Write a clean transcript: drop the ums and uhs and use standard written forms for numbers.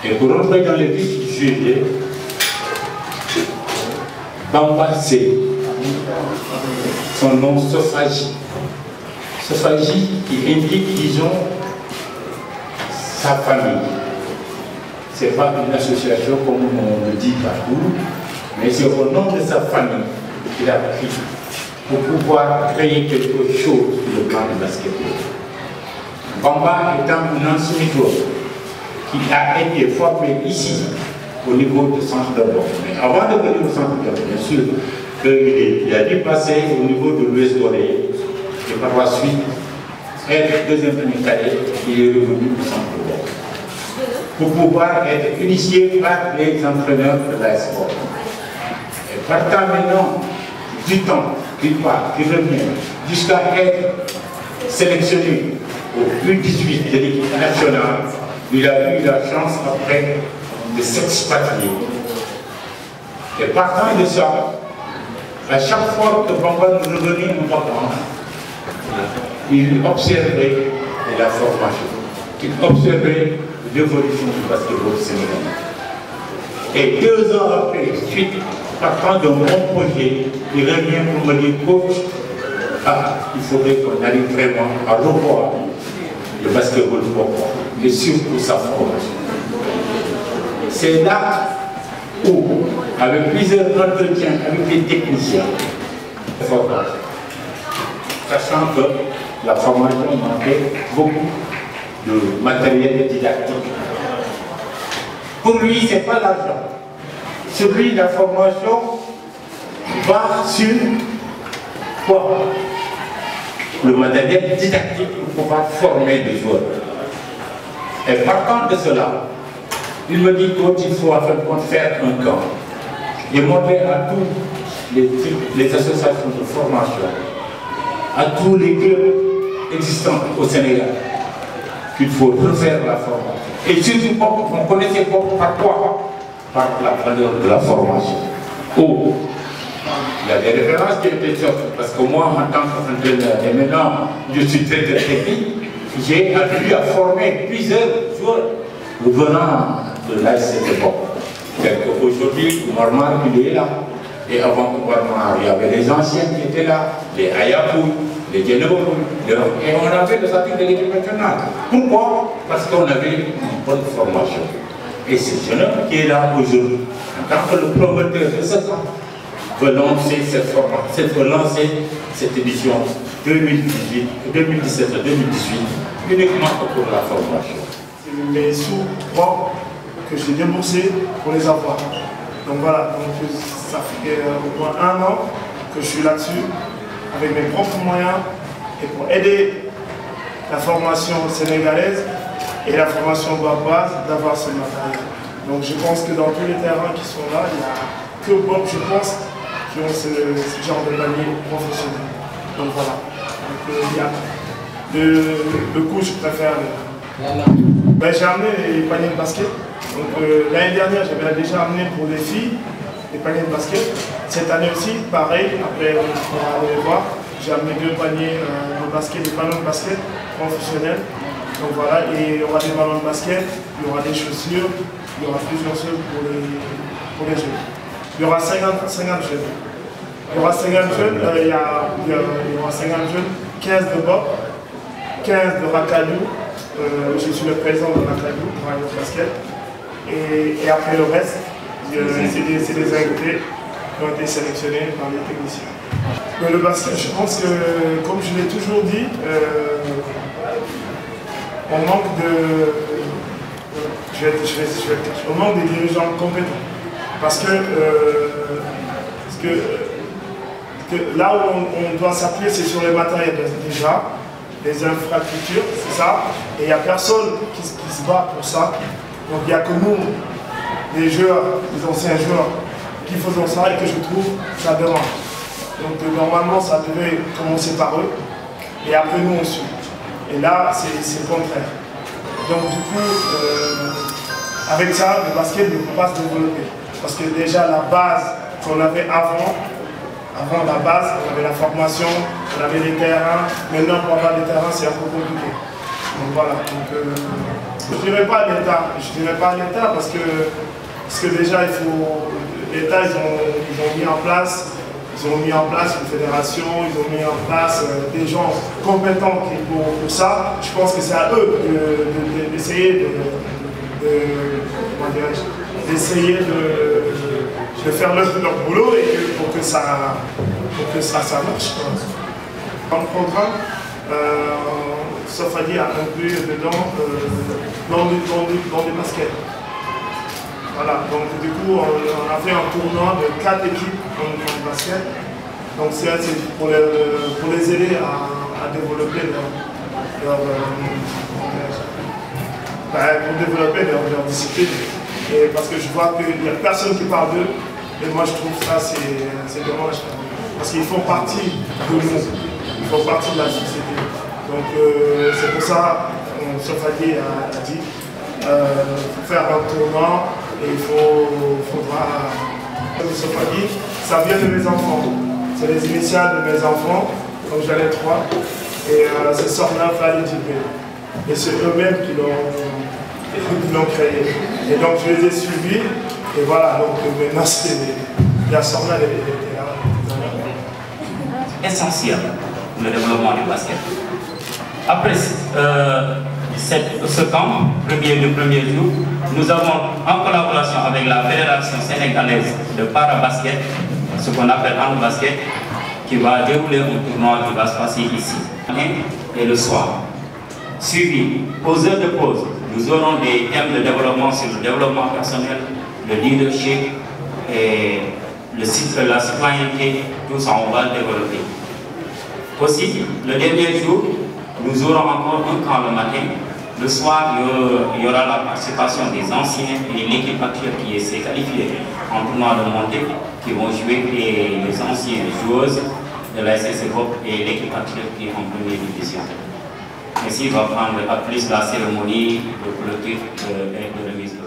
Et pour rentrer dans le vif du sujet, Bamba, c'est son nom Sophagie. Sophagie qui indique, disons, sa famille. Ce n'est pas une association comme on le dit partout, mais c'est au nom de sa famille qu'il a pris pour pouvoir créer quelque chose sur le plan du basketball. Bamba étant un ancien joueur qui a été formé ici, au niveau du centre de Bordeaux. Mais avant de venir au centre de Bordeaux, bien sûr, il a dû passer au niveau de l'Ouest Doré, et par la suite, être deuxième année cadet, il est revenu au centre de Bordeaux, pour pouvoir être initié par les entraîneurs de la sport. Et partant maintenant du temps qu'il part, qu'il revient, jusqu'à être sélectionné au U18 de l'équipe nationale, il a eu la chance après de s'expatrier. Et partant de ça, à chaque fois que Bamba nous revenait en vacances, il observait la formation, il observait l'évolution du basketball sénégalais. Et 2 ans après, suite, partant d'un bon projet, il revient pour me dire, coach, il faudrait qu'on arrive vraiment à revoir le basketball pourquoi, et surtout sa formation. C'est là où, avec plusieurs entretiens avec les techniciens, sachant que la formation manquait beaucoup de matériel didactique. Pour lui, ce n'est pas l'argent. Sur lui, la formation va sur quoi? Le matériel didactique pour pouvoir former des joueurs. Et partant de cela, il me dit qu'il faut en fin de compte faire un camp et montrer à tous les associations de formation, à tous les clubs existants au Sénégal, qu'il faut refaire la formation. Et surtout, on connaissait par quoi? Par la valeur de la formation. Oh, il y a des références qui étaient sorties, parce que moi, en tant qu'entraîneur, et maintenant, je suis très technique, j'ai appris à former plusieurs joueurs venant de cette époque. Aujourd'hui, Oumar il est là. Et avant Oumar, il y avait les anciens qui étaient là, les Ayapou, les Djenebou, et on avait le statut de l'équipe nationale. Pourquoi? Parce qu'on avait une bonne formation. Et c'est jeune homme qui est là aujourd'hui, en tant que le promoteur de ce camp, veut lancer cette formation, veut lancer cette édition 2017-2018, uniquement pour la formation. C'est mes sous propres que j'ai déboursés pour les avoir. Donc voilà, donc ça fait au moins 1 an que je suis là-dessus, avec mes propres moyens, et pour aider la formation sénégalaise et la formation base d'avoir ce matériel. Donc je pense que dans tous les terrains qui sont là, il n'y a que Bob, je pense, qui ont ce genre de panier professionnel. Donc voilà. Donc, le coup, je préfère. Ben, j'ai amené les paniers de basket. L'année dernière, j'avais déjà amené pour les filles les paniers de basket. Cette année aussi, pareil, après on va aller voir, j'ai amené 2 paniers de basket, des ballons de basket professionnels. Donc voilà, et il y aura des ballons de basket, il y aura des chaussures, il y aura plusieurs choses pour les jeunes. Il y aura 50 jeunes. Il y aura 50 jeunes, il y aura 50 jeunes, 15 de Bob, 15 de Rakadou. Je suis le président de Rakadou pour aller au basket. Et après le reste, c'est des invités qui ont été sélectionnés par les techniciens. Le basket, je pense que, comme je l'ai toujours dit, on manque on manque des dirigeants compétents. Parce que là où on doit s'appuyer, c'est sur les matériels déjà, les infrastructures, c'est ça. Et il n'y a personne qui se bat pour ça. Donc il n'y a que nous, les joueurs, les anciens joueurs, qui faisons ça et que je trouve ça dérange. Donc normalement ça devait commencer par eux et après nous on suit. Et là c'est le contraire. Donc du coup, avec ça, le basket ne peut pas se développer. Parce que déjà la base qu'on avait avant la base, on avait la formation, on avait les terrains. Maintenant pour avoir les terrains c'est un peu compliqué. Donc voilà. Donc, Je ne dirais pas l'État. Je dirais pas l'État parce que déjà, l'État, ils ont mis en place. Ils ont mis en place une fédération, ils ont mis en place des gens compétents pour ça. Je pense que c'est à eux d'essayer de faire leur boulot et pour que ça marche. Dans le programme, Sofadi a inclus dedans dans des baskets. Voilà, donc du coup, on a fait un tournoi de 4 équipes en basket. Donc c'est pour les aider à développer leur discipline. Et parce que je vois qu'il n'y a personne qui parle d'eux. Et moi je trouve ça c'est dommage. Parce qu'ils font partie de nous. Ils font partie de la société. Donc c'est pour ça que Sofadi a dit faire un tournoi. Et il faudra, comme Sofadi, ça vient de mes enfants. C'est les initiales de mes enfants, donc j'en ai 3. Et c'est Sorna Fali Djibé. Et c'est eux-mêmes qui l'ont créé. Et donc je les ai suivis. Et voilà, donc maintenant il y a Sorna et là. Essentiel, le développement du basket. Après ce camp, le premier jour, nous avons en collaboration avec la Fédération sénégalaise de para-basket, ce qu'on appelle hand-basket, qui va dérouler un tournoi qui va se passer ici. Et le soir, suivi, aux heures de pause, nous aurons des thèmes de développement sur le développement personnel, le leadership et la citoyenneté, tout ça on va le développer. Aussi, le dernier jour, nous aurons encore un camp le matin. Le soir, il y aura la participation des anciens et l'équipe actuelle qui s'est qualifiée en tournoi de montée, qui vont jouer les anciennes joueuses de la SSCOP et l'équipe actuelle qui est en première division. Ainsi, il va prendre à plus la cérémonie de clôture et de remise de